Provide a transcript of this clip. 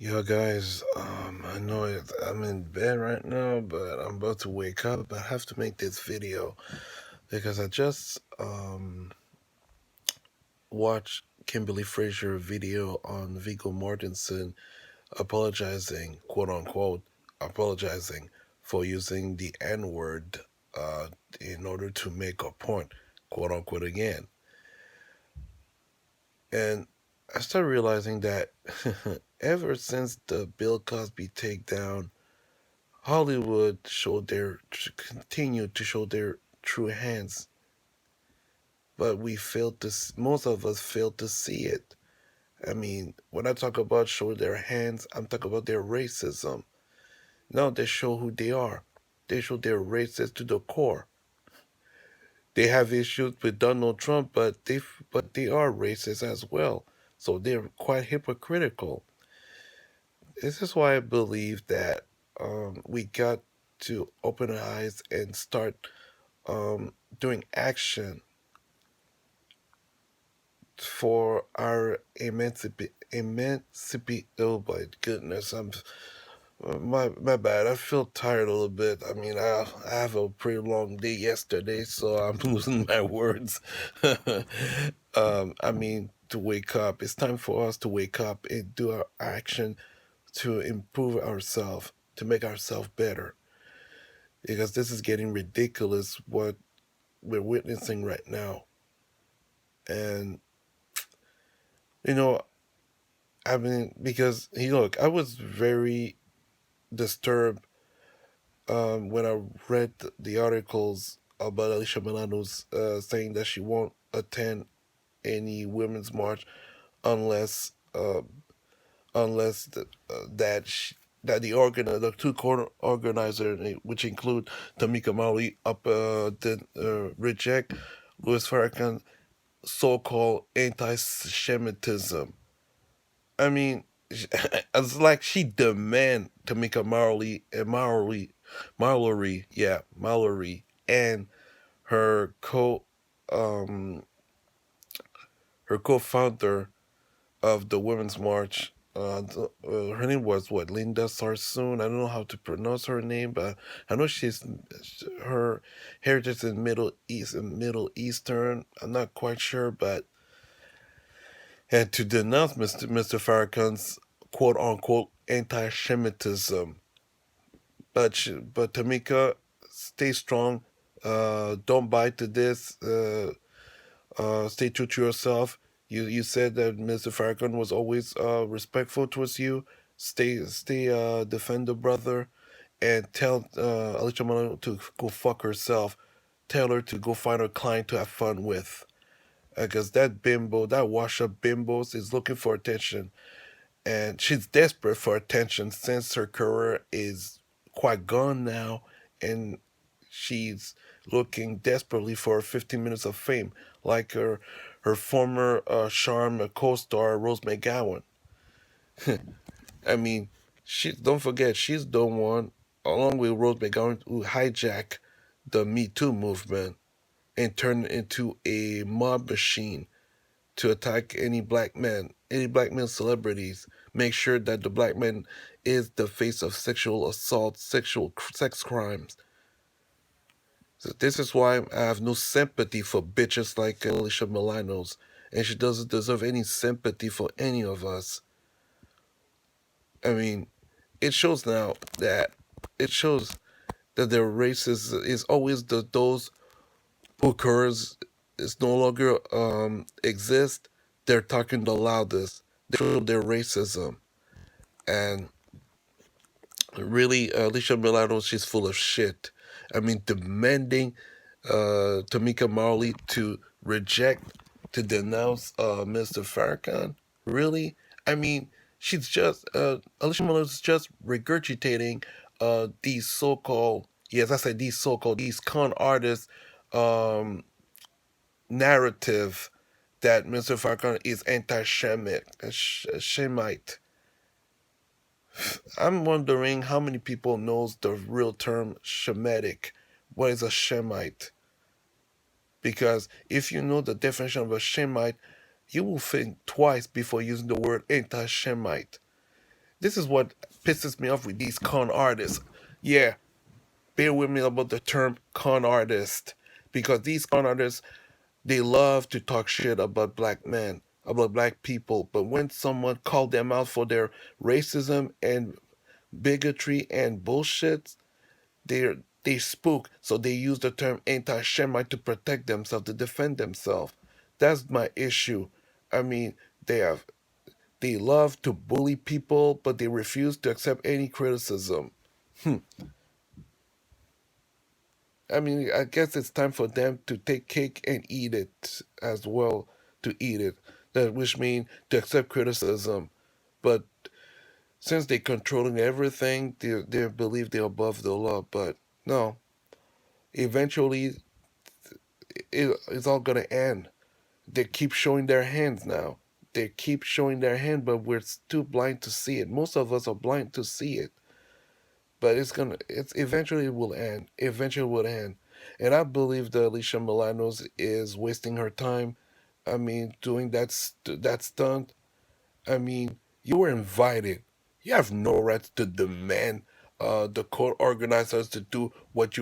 Yo, guys, I know I'm in bed right now, but I'm about to wake up. But I have to make this video because I just watched Kimberly Frazier video on Viggo Mortensen apologizing, quote unquote, apologizing for using the N word uh, in order to make a point, quote unquote, again. And I started realizing that ever since the Bill Cosby takedown, Hollywood continued to show their true hands, but most of us failed to see it. I mean, when I talk about show their hands, I'm talking about their racism. No, they show who they are. They show they're racist to the core. They have issues with Donald Trump, but they are racist as well. So they're quite hypocritical. This is why I believe that we got to open our eyes and start doing action for our emancipate. Oh my goodness, my bad. I feel tired a little bit. I mean, I have a pretty long day yesterday, so I'm losing my words. I mean, to wake up. It's time for us to wake up and do our action to improve ourselves, to make ourselves better. Because this is getting ridiculous what we're witnessing right now. And you know, I mean, because look, I was very disturbed when I read the articles about Alyssa Milano's saying that she won't attend any women's march unless that that the two organizers, which include Tamika Mallory, did reject Louis Farrakhan's so-called anti-Semitism. I mean, it's like she demand Tamika Mallory, and her um, co-founder of the Women's March. Her name was what? Linda Sarsoon. I don't know how to pronounce her name, but I know her heritage in Middle Eastern. I'm not quite sure, but and to denounce Mr. Farrakhan's quote unquote anti-Semitism. But Tamika, stay strong. Don't buy to this. Stay true to yourself. You said that Mr. Farrakhan was always respectful towards you. Stay defend the brother, and tell Alicia Milano to go fuck herself. Tell her to go find her client to have fun with. Because that wash up bimbos is looking for attention, and she's desperate for attention since her career is quite gone now, and she's looking desperately for 15 minutes of fame, like her former charm co-star Rose McGowan. I mean, she don't forget she's the one, along with Rose McGowan, who hijacked the Me Too movement and turned it into a mob machine to attack any black male celebrities. Make sure that the black man is the face of sexual assault, sex crimes. So this is why I have no sympathy for bitches like Alicia Milano's, and she doesn't deserve any sympathy for any of us. I mean, it shows now that it shows that their race is always those who curse is no longer exist. They're talking the loudest. They show their racism. And really, Alicia Milano, she's full of shit. I mean, demanding Tamika Marley to reject, to denounce Mr. Farrakhan. Really? I mean, Alicia Milano's just regurgitating these so-called, yes, I said these con artists um, narrative that Mr. Farrakhan is anti-Shemite, Shemite. I'm wondering how many people knows the real term Shemitic. What is a Shemite? Because if you know the definition of a Shemite, you will think twice before using the word anti-Shemite. This is what pisses me off with these con artists. Yeah, bear with me about the term con artist, because these con artists, they love to talk shit about black men, about black people, but when someone called them out for their racism and bigotry and bullshit, they spook. So they use the term anti-Semite to protect themselves, to defend themselves. That's my issue. I mean, they have they love to bully people, but they refuse to accept any criticism. Hmm. I mean, I guess it's time for them to take cake and eat it as well, to eat it. That which means to accept criticism. But since they're controlling everything, they believe they're above the law. But no, eventually it's all gonna end. They keep showing their hands now. They keep showing their hand, but we're too blind to see it. Most of us are blind to see it. But it's eventually it will end. Eventually it will end. And I believe that Alicia Milano's is wasting her time. I mean, doing that stunt. I mean, you were invited. You have no right to demand the court organizers to do what you